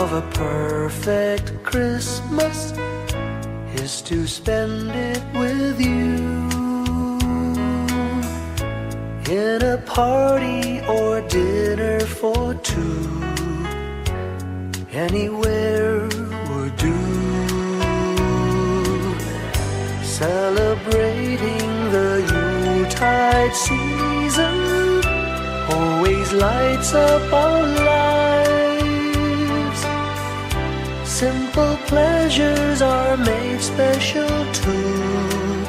of a perfect Christmas is to spend it with you, in a party or dinner for two. Anywhere would do, celebrating the Yuletide season always lights up our lives. Simple pleasures are made special too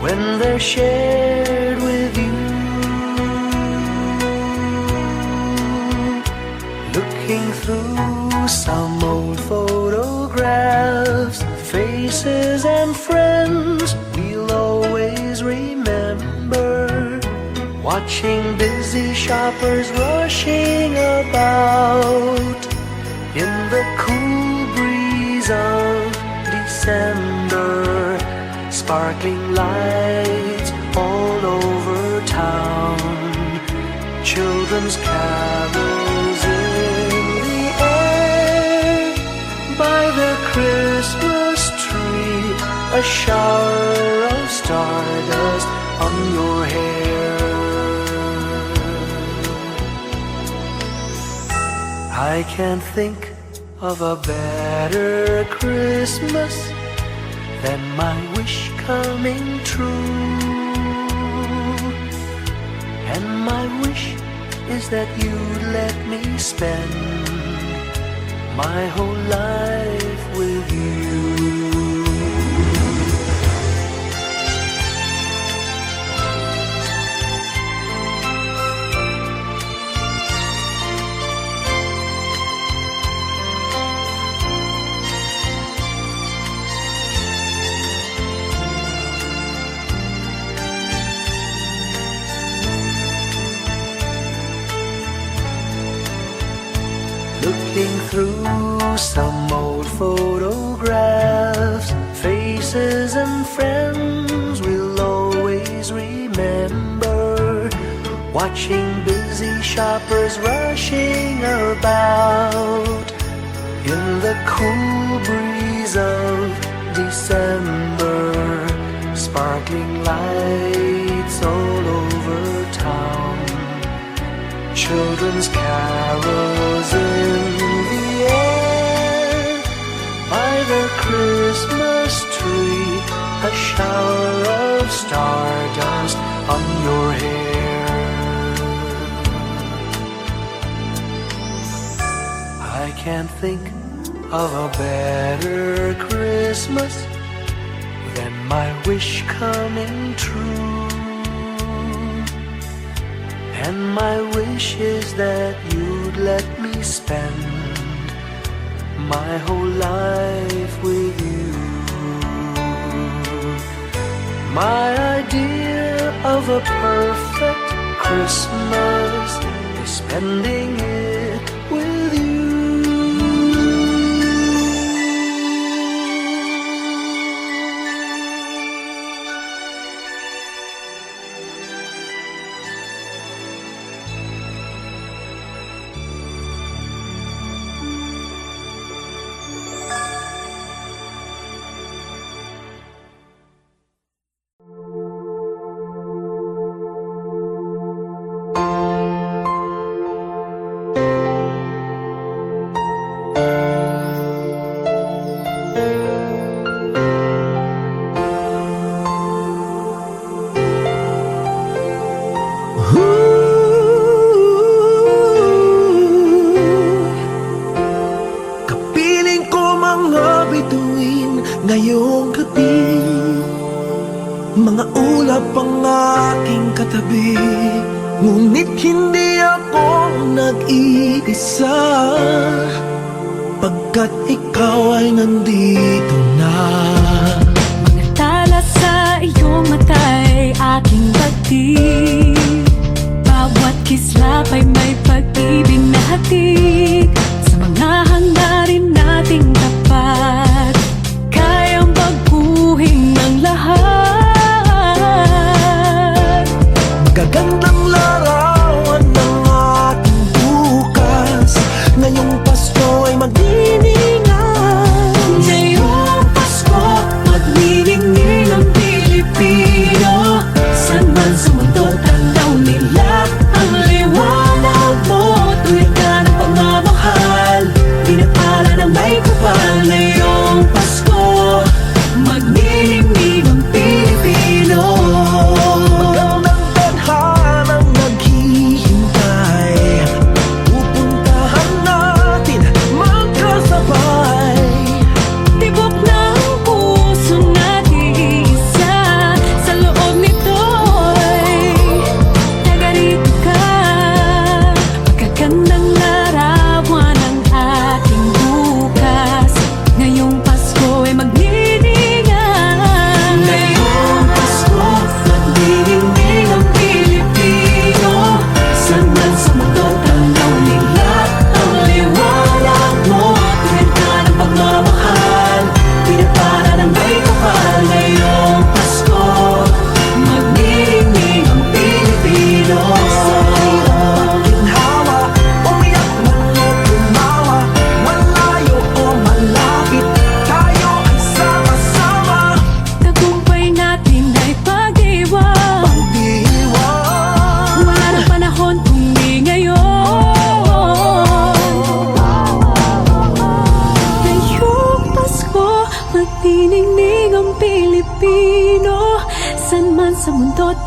when they're shared with you. Looking through some old photographs, faces and friends we'll always remember, watching busy shoppers rushing about in the cool breeze of December, sparkling lights all over town, children's carols in the air. By the Christmas tree, a shower of stardust on your hair. I can't think of a better Christmas than my wish coming true. And my wish is that you'd let me spend my whole life with you. Looking through some old photographs, faces and friends we'll always remember, watching busy shoppers rushing about in the cool breeze of December, sparkling lights all over town, children's carols in the air. By the Christmas tree, a shower of stardust on your hair. I can't think of a better Christmas than my wish coming true. And my wish is that you'd let me spend my whole life with you. My idea of a perfect Christmas is spending it with you. Kapiling ko mga bituin ngayong gabi, mga ulap ang aking katabi, ngunit hindi ako nag-iisa, pagkat ikaw ay nandito na. Mga tala sa iyong mata'y aking pagtig, bawat kislap ay may pag-ibig na hatid. Sa mga hangarin nating tapat, kayang baguhin ng lahat. Magagandang larawan ng ating bukas, ngayong Pasko ay mag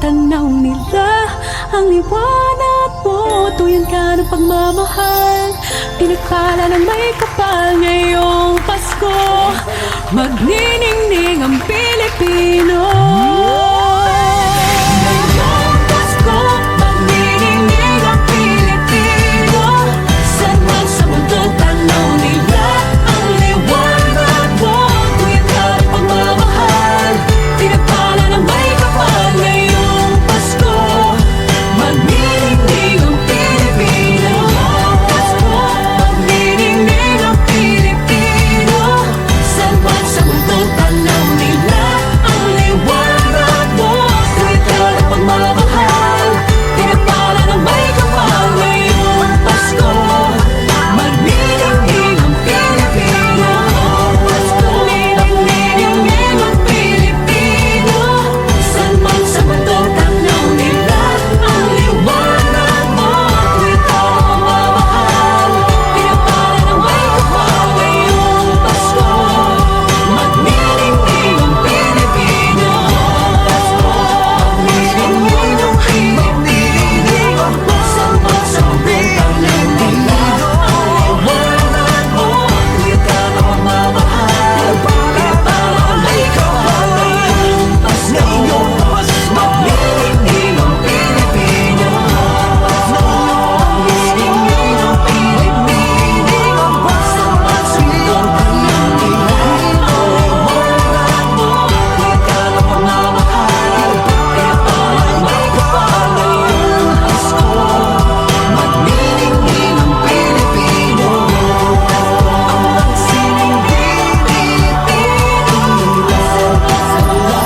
tanaw nila ang liwanag mo. Tuyan ka ng pagmamahal, pinagpala ng may kapal ngayong Pasko. Magniningning ang Pilipino. Ngayong Pasko, magniningning ang Pilipino. Saan man sa mundo tanaw nila ang liwanag mo. Tuyan ka ng pagmamahal, pinagpala ng may kapal ngayong Pasko. Magniningning ang Pilipino. Pasko, magniningning ang Pilipino. Saan man sa mundo tanaw nila ang liwanag mo. Tuwid ka ng pagmamahal, pinagpala ng may kapal ngayong Pasko. Magniningning ang Pilipino. Pasko, magniningning ang Pilipino. Saan man sa mundo tanaw nila ang liwanag mo. Tuwid ka ng pagmamahal, pinagpala ng may kapal ngayong Pasko. Magniningning ang Pilipino. Pasko, magniningning ang Pilipino. Saan man sa mundo tanaw nila ang liwanag mo. Tuwid ka ng pagmamahal, pinagpala ng may kapal ngayong Pasko. Magniningning ang Pilipino. Magniningning ang Pilipino. Saan man sa mundo tanaw nila ang liwanag mo. Tuwid ka ng pagmamahal, pinagpala ng may kapal ngayong Pasko. Magniningning ang Pilipino. Ang sining Pilipino. Saan man sa mundo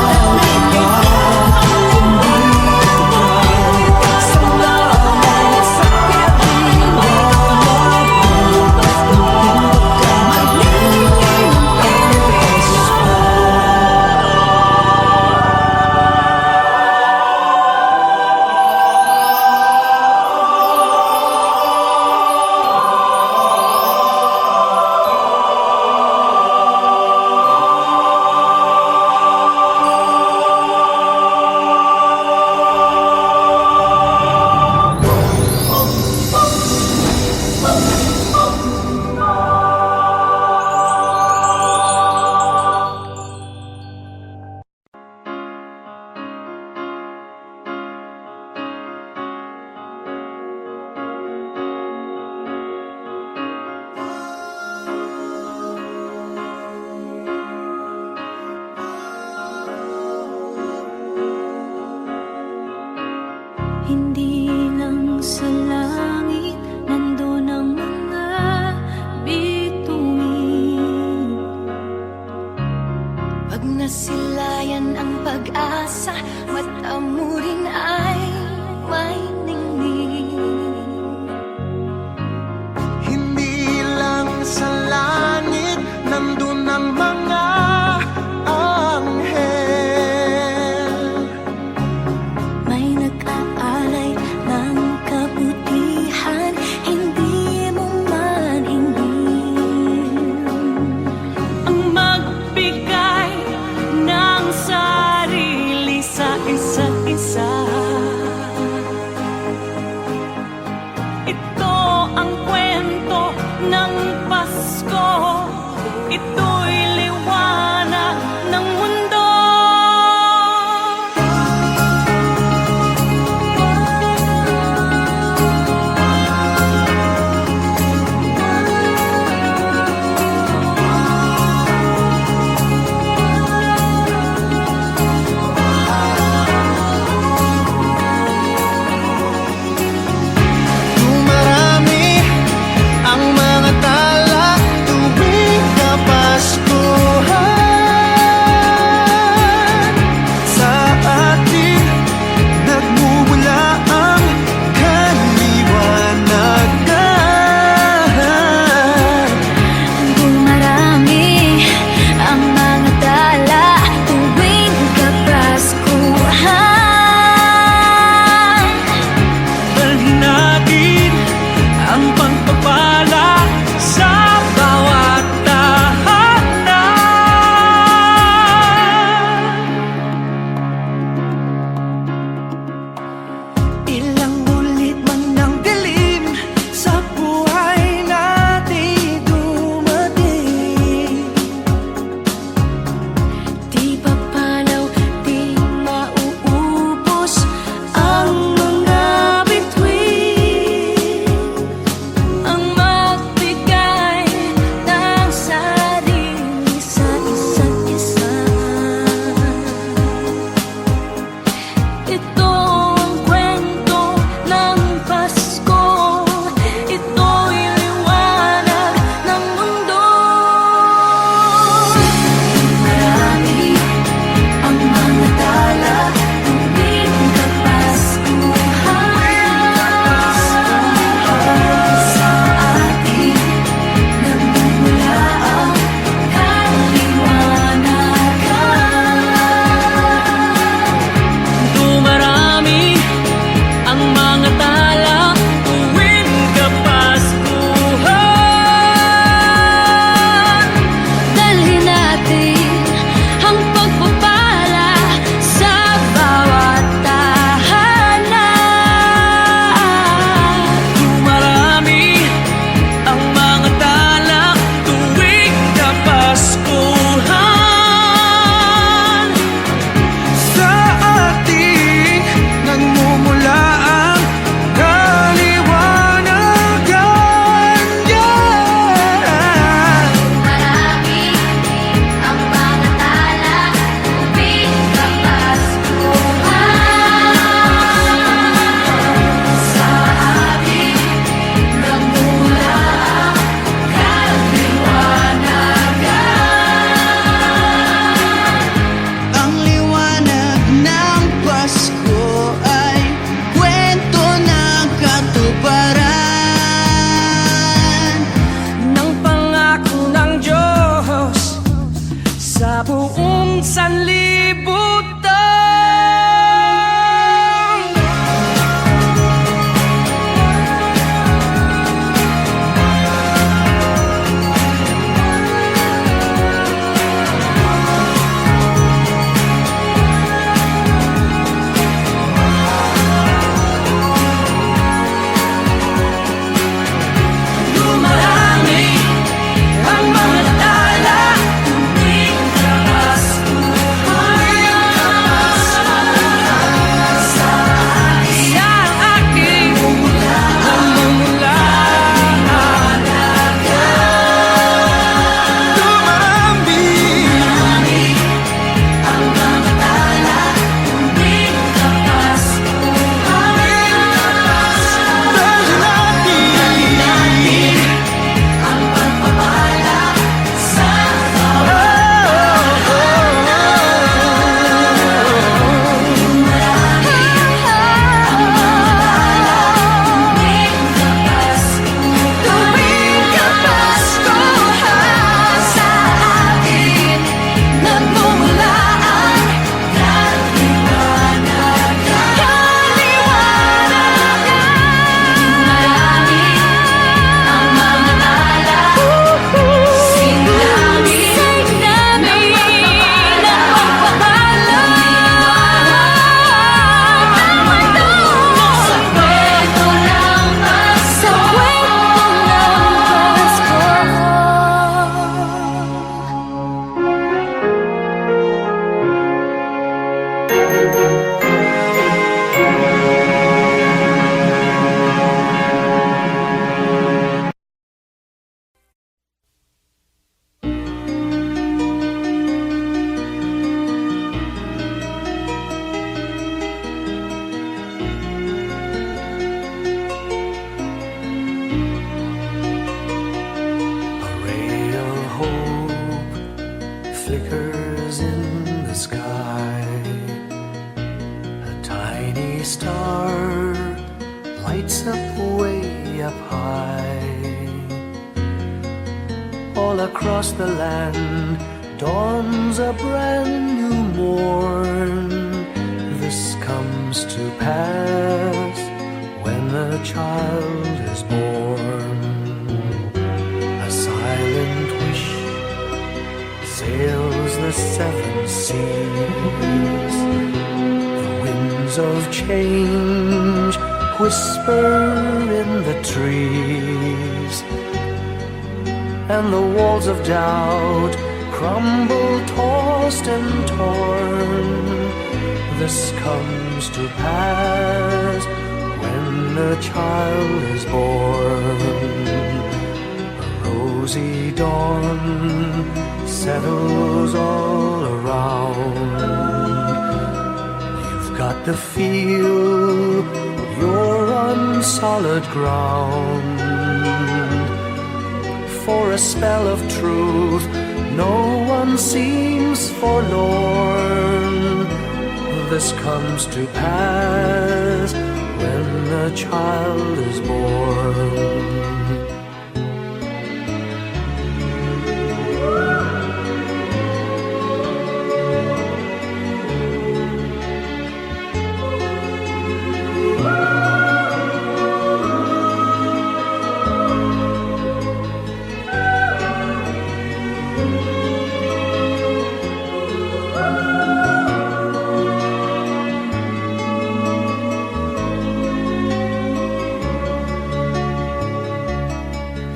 Hindi lang sa langit nandun ang mga bituin. Pag nasilayan ang pag-asa, mata mo rin ay may ningning. Hindi lang sa langit nandun ang mga anghel. May nag-aalay ng kabutihan. star lights up way up high. All across the land dawns a brand new morn. This comes to pass when a child is born. A silent wish sails the seven seas. The winds of change whisper in the trees, and the walls of doubt crumble, tossed and torn. This comes to pass when a child is born. A rosy dawn settles all around. You've got to feel you're on solid ground. For a spell of truth, no one seems forlorn. This comes to pass when a child is born.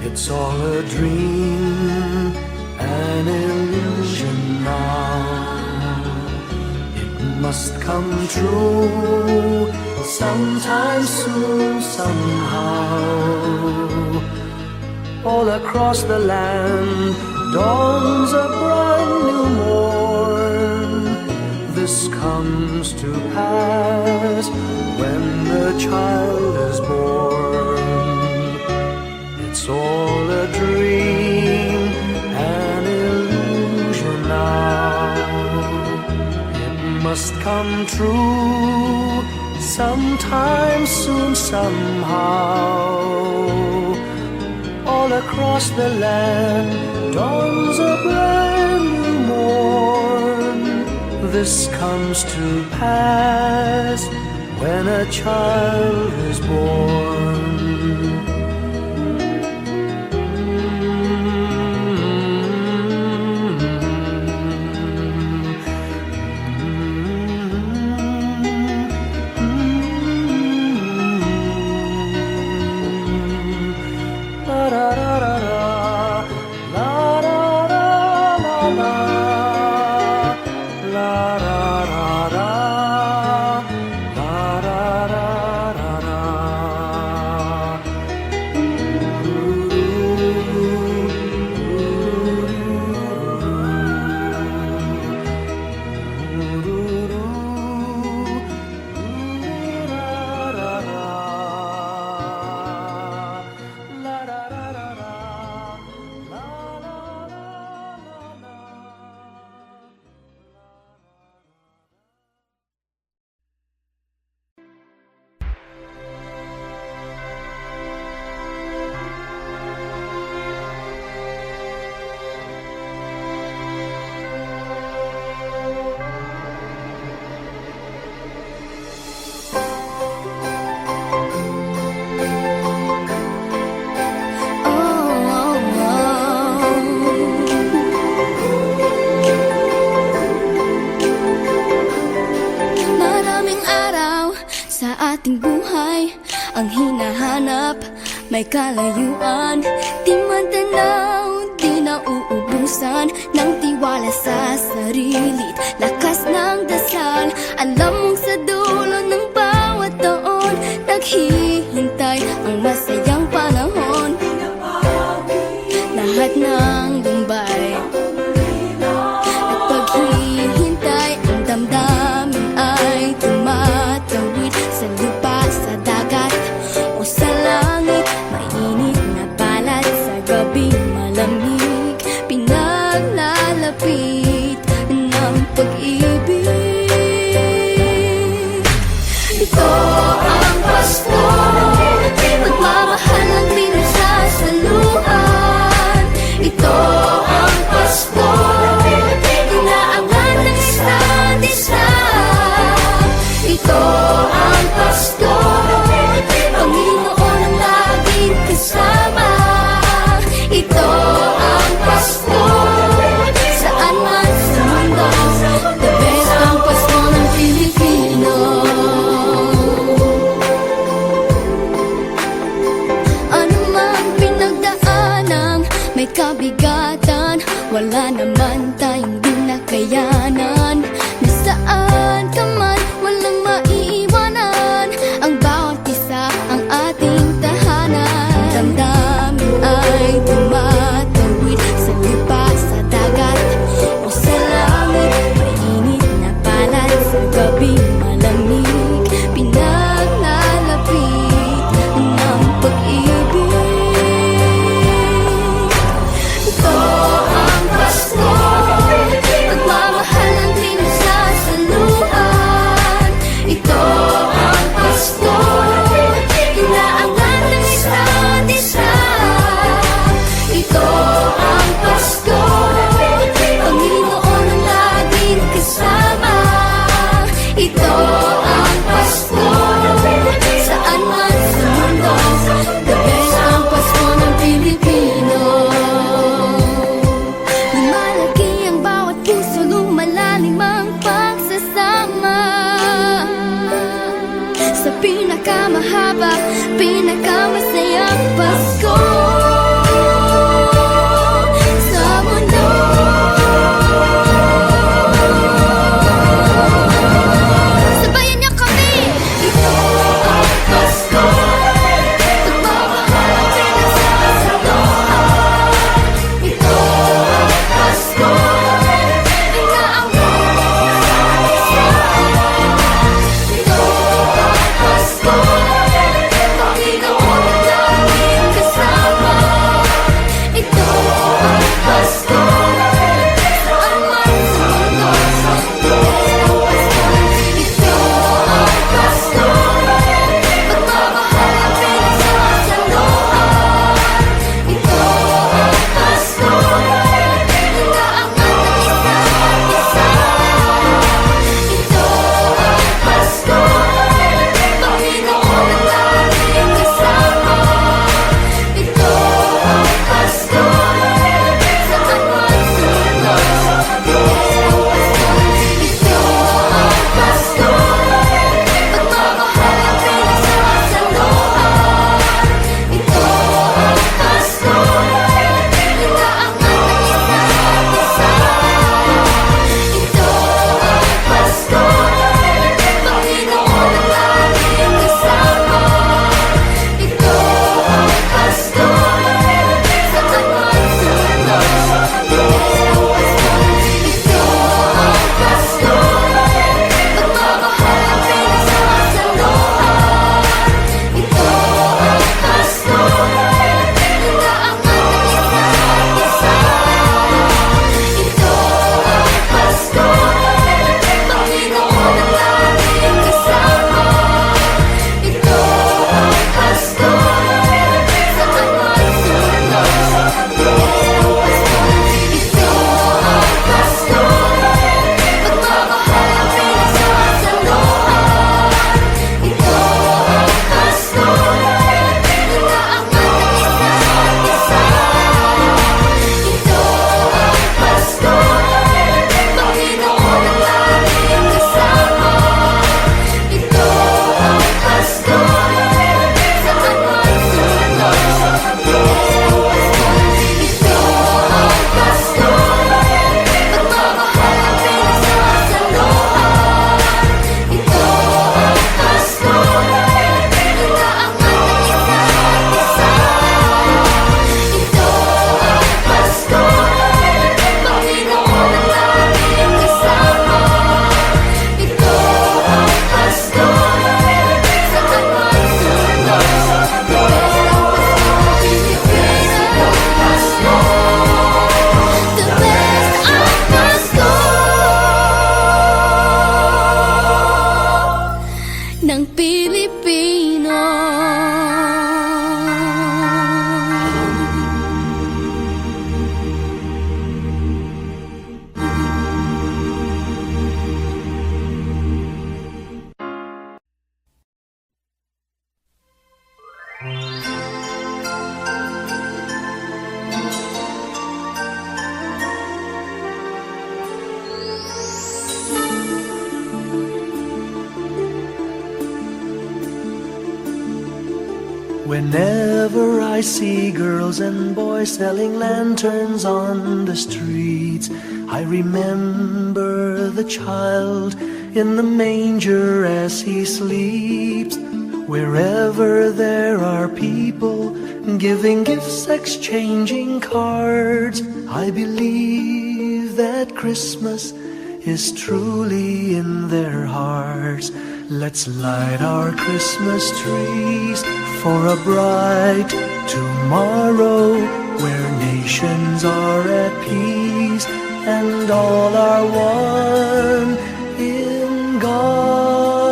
It's all a dream, an illusion now. It must come true sometime soon, somehow. All across the land dawns a brand new morn. This comes to pass when the child is born. It's all a dream, an illusion now. It must come true sometime soon, somehow. All across the land dawns a brand new morn. This comes to pass when a child is born. ating buhay ang hinahanap, may kalayuan, di man tanaw, di na uubusan ng tiwala sa sarili, lakas ng dasal. Alam mong sa dulo ng bawat taon, naghihintay ang masayang panahon. Lahat ng lumbay at paghihintay, ang damdamin ay tumatawid sa lupa, sa dagat o sa langit. Mainit na balat sa gabi, malamig, pinaglalapit ng pag-ibig. Ito sa pinakamahaba, pinakamasayang Pasko sa mundo. Sabayan niyo kami! Ito ang Pasko, pagmamahal ang pinagsasaluhan. Ito ang Pasko, ng Pilipino. Whenever I see girls and boys selling lanterns on the streets, I remember the child in the manger as he sleeps. Wherever there are people giving gifts, exchanging cards, I believe that Christmas is truly in their hearts. Let's light our Christmas trees for a bright tomorrow, where nations are at peace and all are one in God.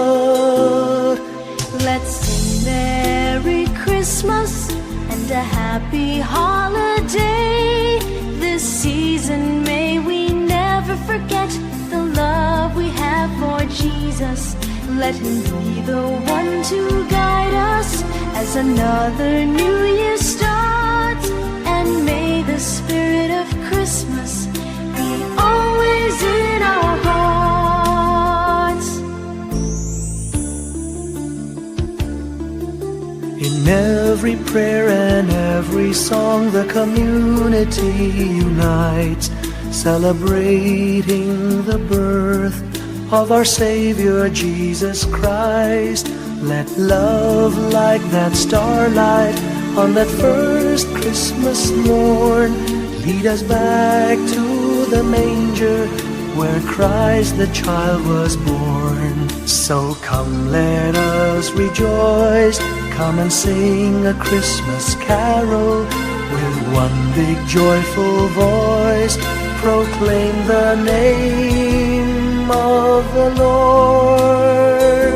Let's sing Merry Christmas and a happy holiday. This season may we never forget the love we have for Jesus. Let him be the one to guide us as another new year starts. And may the spirit of Christmas be always in our hearts. In every prayer and every song, the community unites, celebrating the birth of our Savior Jesus Christ. Let love like that starlight on that first Christmas morn lead us back to the manger where Christ the child was born. So come, let us rejoice, come and sing a Christmas carol with one big joyful voice, proclaim the name of the Lord.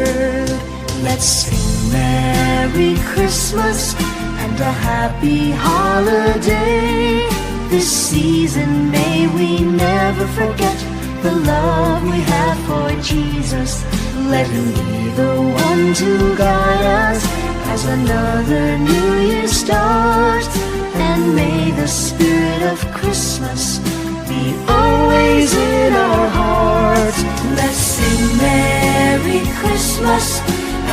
Let's sing Merry Christmas and a Happy Holiday. This season may we never forget the love we have for Jesus. Let Him be the one to guide us as another new year starts. And may the spirit of Christmas be always in our hearts. Let's sing Merry Christmas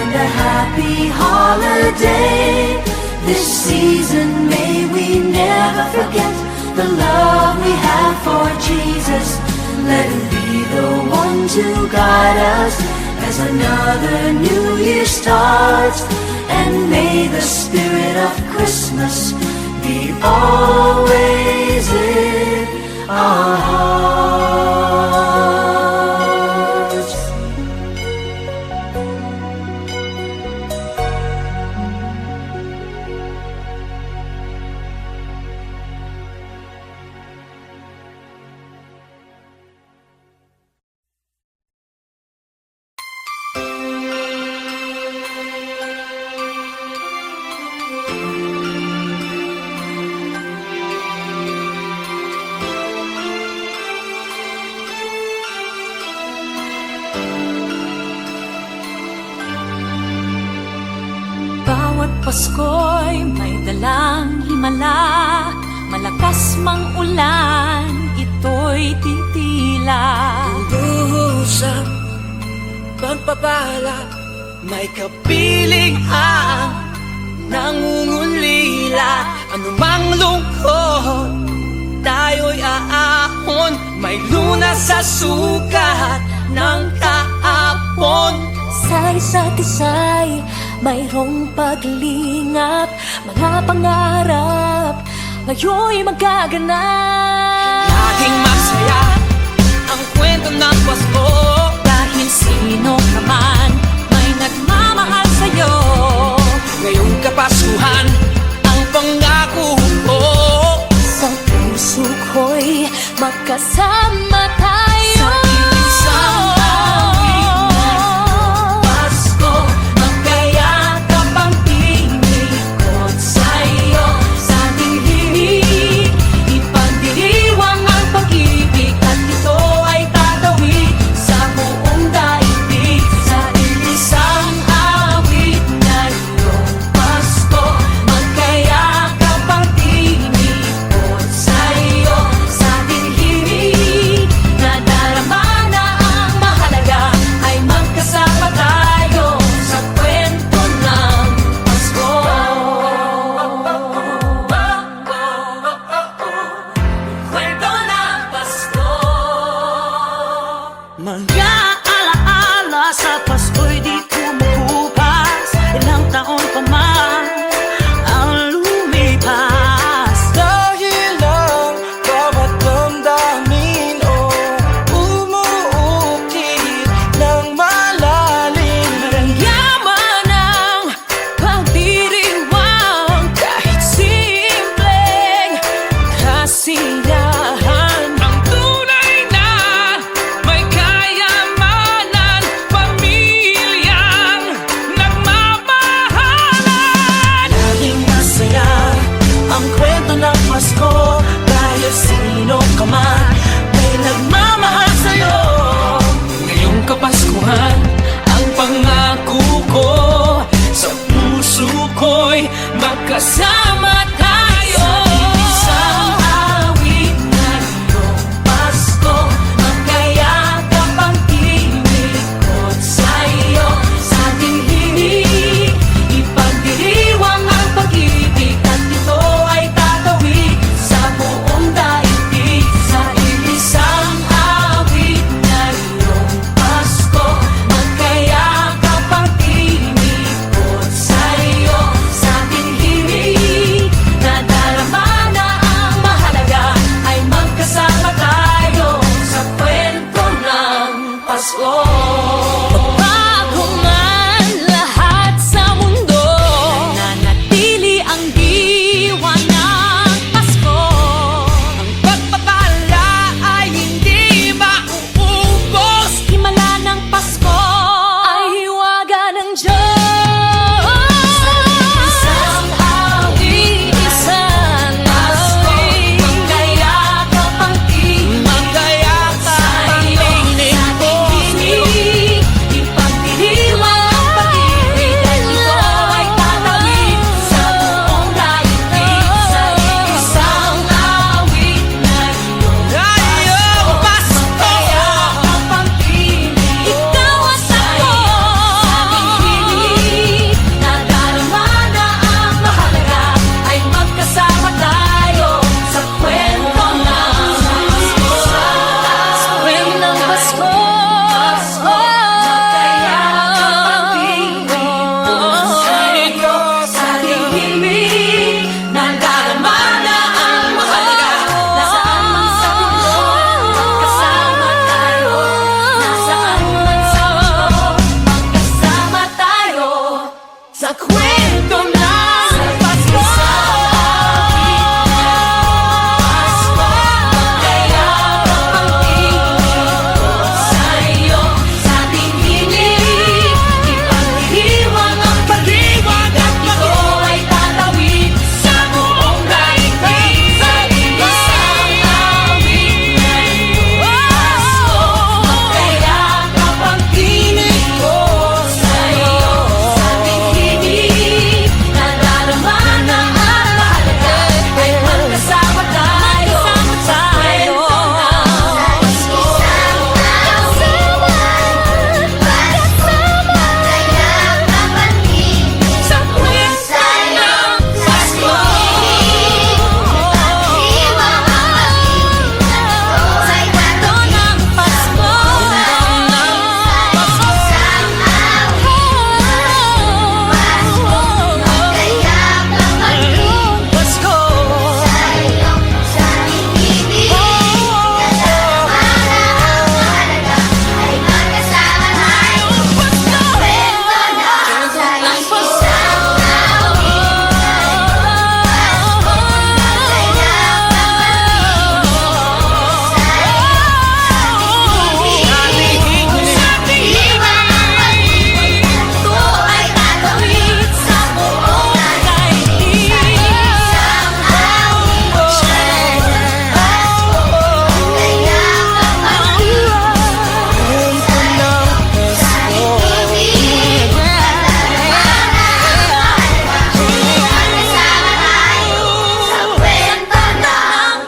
and a Happy Holiday. This season may we never forget the love we have for Jesus. Let Him be the one to guide us as another new year starts. And may the spirit of Christmas be always in our hearts. Bawat Pasko'y may dalang himala, malakas mang ulan, ito'y titila. Usap, pagpapala, may kapiling ang nangungulila. Anumang lungkot, tayo'y aahon, may lunas sa sukat ng kahapon. Sa isa't isa'y mayroong paglingap, mga pangarap ngayon'y magaganap. Laging masaya ang kwento ng Pasko, Dahil sino ka man may nagmamahal sa'yo. ngayong Kapaskuhan ang pangako ko. Sa puso ko'y magkasama tayo. Sa isang awit ng Pasko, magkayakap ang tinikot sa'yo. Sa ating himig, ipagdiriwang ang pag-ibig, at ito ay tatawid sa buong daigdig. Sa isang awit ngayong Pasko, magkayakap ang tinikot sa'yo. Sa ating himig, nadarama na ang mahalaga, ay magkasama tayo sa kwento ng Pasko. Kwento ng Pasko. Mga alaala sa Pasko'y di kumukupas, ilang taon pa man ang lumipas. Dahil ang bawat damdamin o umuukit ng malalim. Yaman ang pagdiriwang, kahit simpleng kasiyahan. Ang tunay na may kayamanan, pamilyang nagmamahalan. Laging masaya ang kwento ng Pasko, dahil sino ka man may nagmamahal sa'yo. Ngayong Kapaskuhan, ang pangako ko, sa puso ko'y magkasama tayo. Isang awit ngayong Pasko, magkayakap ang tinikot sa'yo. Sa ating himig, ipagdiriwang kwento ng Pasko. Kaya pag-ibig ko sa'yo, sa ating hiling, ipagdiwang ang pag-ibig at ito ay tatawid sa buong daigdig. Sa isang awit na Pasko. Kaya kapag-ibig ko sa'yo, sa ating hiling, nadarama na ang mahalaga ay magkasama tayo sa kwento ng Pasko. Sa kwento ng Pasko. Sa kwento ng Pasko.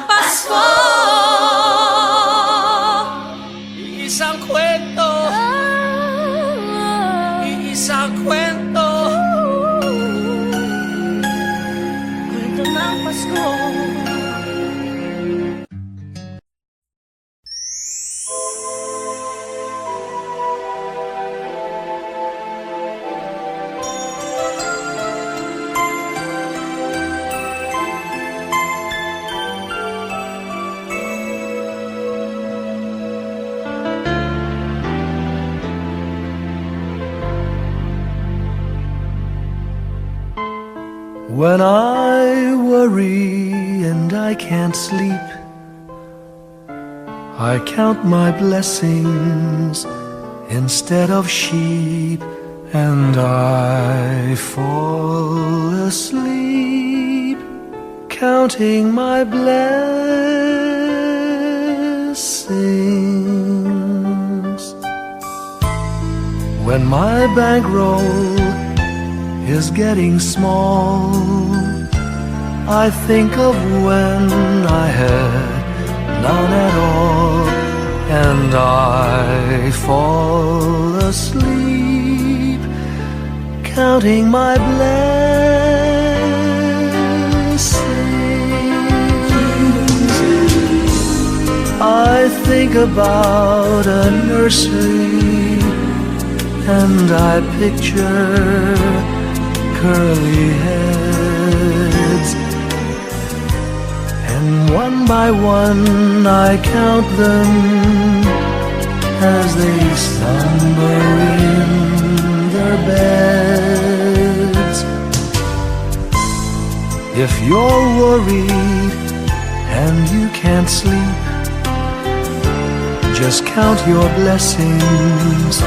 Pasko. Isang kwento, isang kwento, kwento ng Pasko. When I worry and I can't sleep, I count my blessings instead of sheep, and I fall asleep counting my blessings. When my bankroll is getting small, I think of when I had none at all, and I fall asleep counting my blessings. I think about a nursery, and I picture curly heads, and one by one I count them as they slumber in their beds. If you're worried and you can't sleep, just count your blessings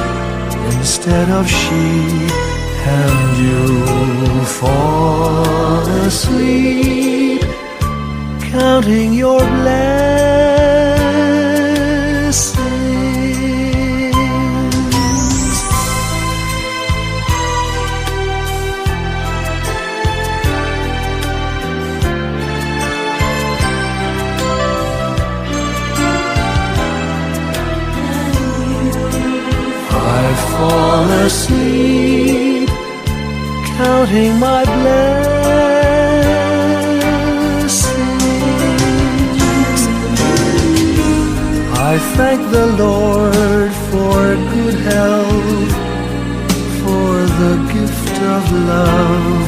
instead of sheep, and you'll fall asleep counting your blessings. I fall asleep counting my blessings. I thank the Lord for good health, for the gift of love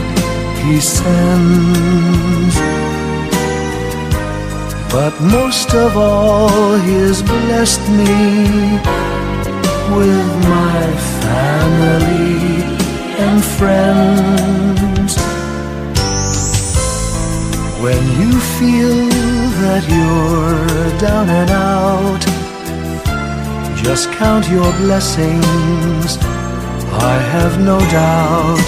He sends. But most of all, He has blessed me with my family and friends. When you feel that you're down and out, just count your blessings. I have no doubt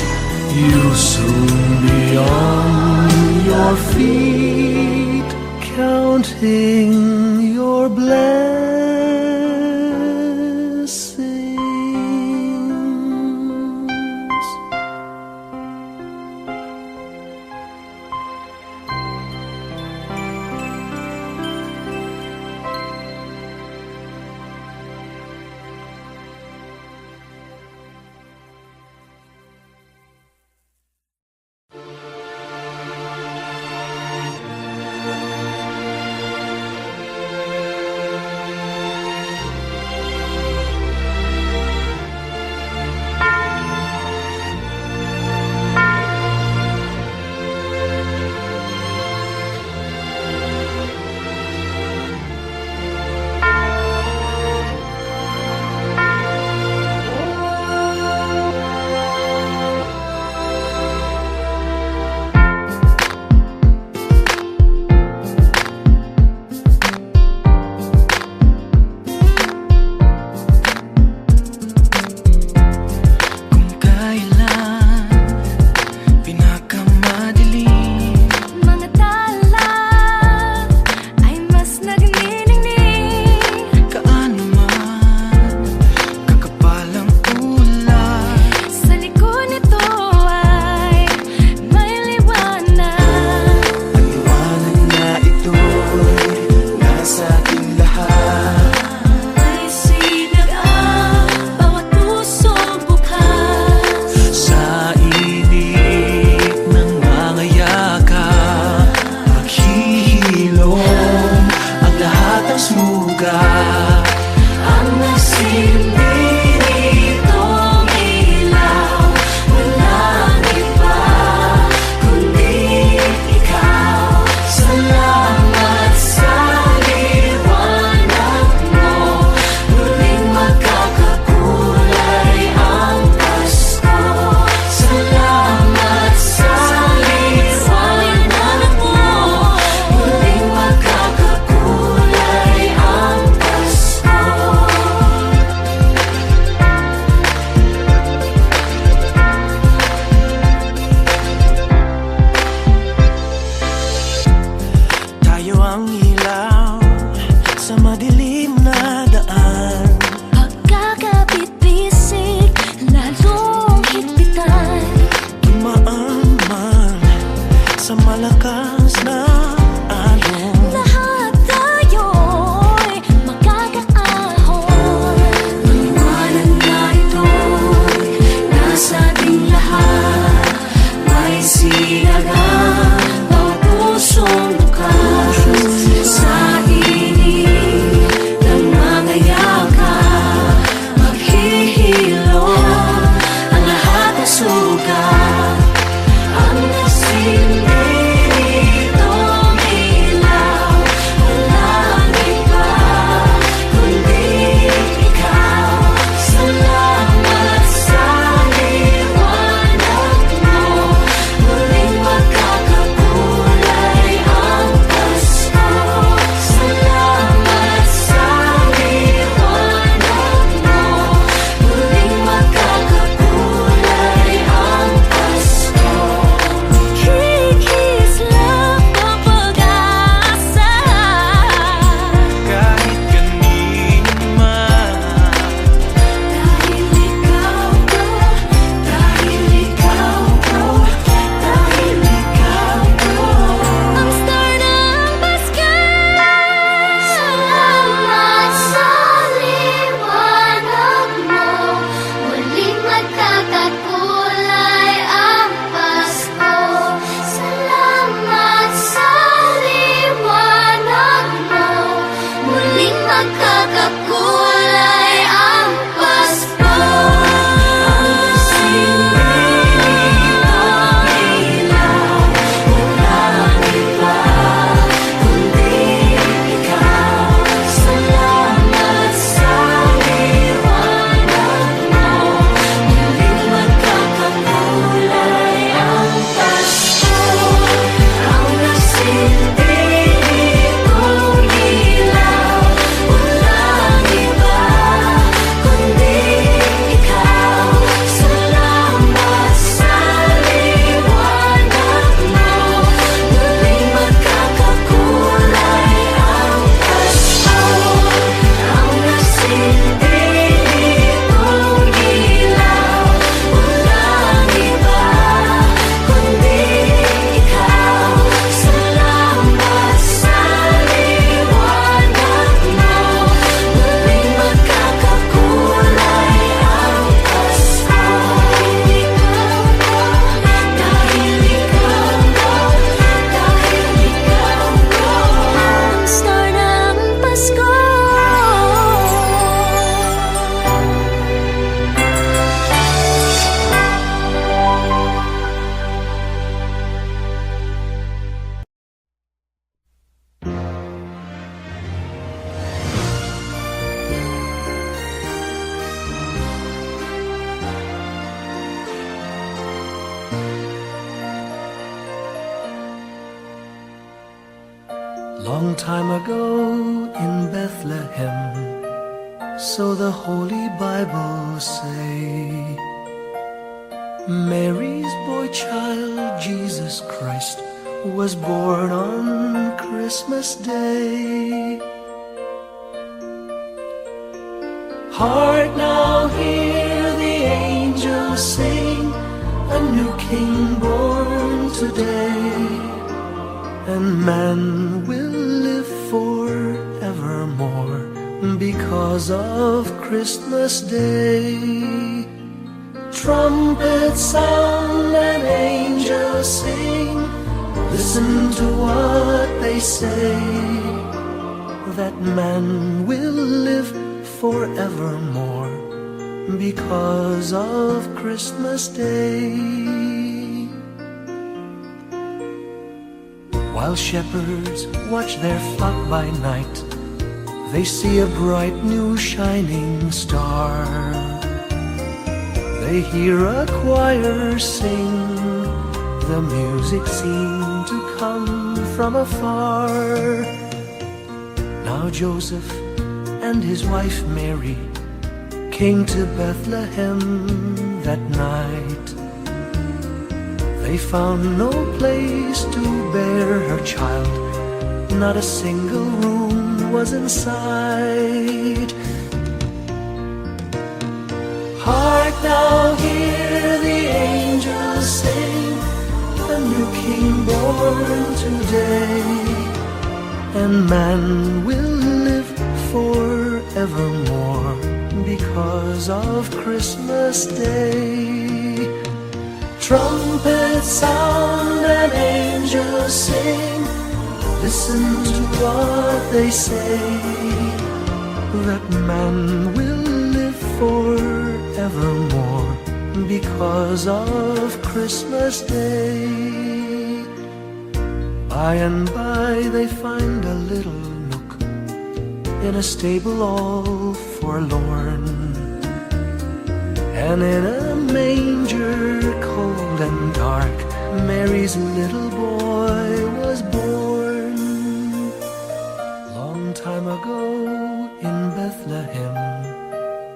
you'll soon be on your feet, counting your blessings. Long time ago in Bethlehem, so the Holy Bible say, Mary's boy child, Jesus Christ, was born on Christmas Day. Hark now, hear the angels sing, a new king born today, and man will live forevermore because of Christmas Day. Trumpets sound and angels sing, listen to what they say, that man will live forevermore because of Christmas Day. While shepherds watch their flock by night, they see a bright new shining star. They hear a choir sing, the music seemed to come from afar. Now Joseph and his wife Mary came to Bethlehem that night. They found no place to bear her child, not a single room was in sight. Hark now, hear the angels sing, a new king born today, and man will live forevermore because of Christmas Day. Trumpets sound and angels sing, listen to what they say, that man will live forevermore because of Christmas Day. By and by they find a little nook in a stable all forlorn, and in a manger cold and dark, Mary's little boy was born. Long time ago in Bethlehem,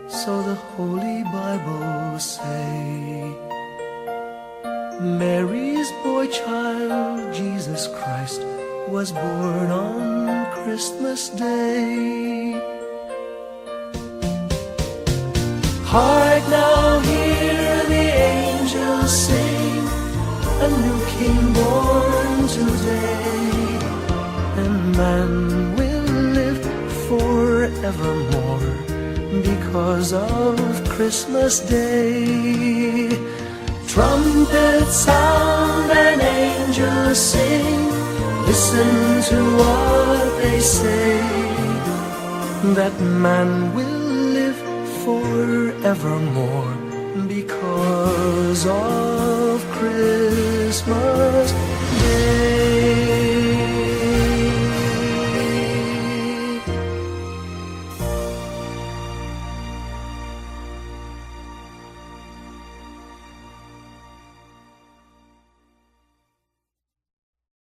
so the Holy Bible say, Mary's boy child, Jesus Christ, was born on Christmas Day. Hark now, hear the angels sing, a new king born today, and man will live forevermore because of Christmas Day. Trumpets sound and angels sing, listen to what they say, that man will live forevermore because of Christmas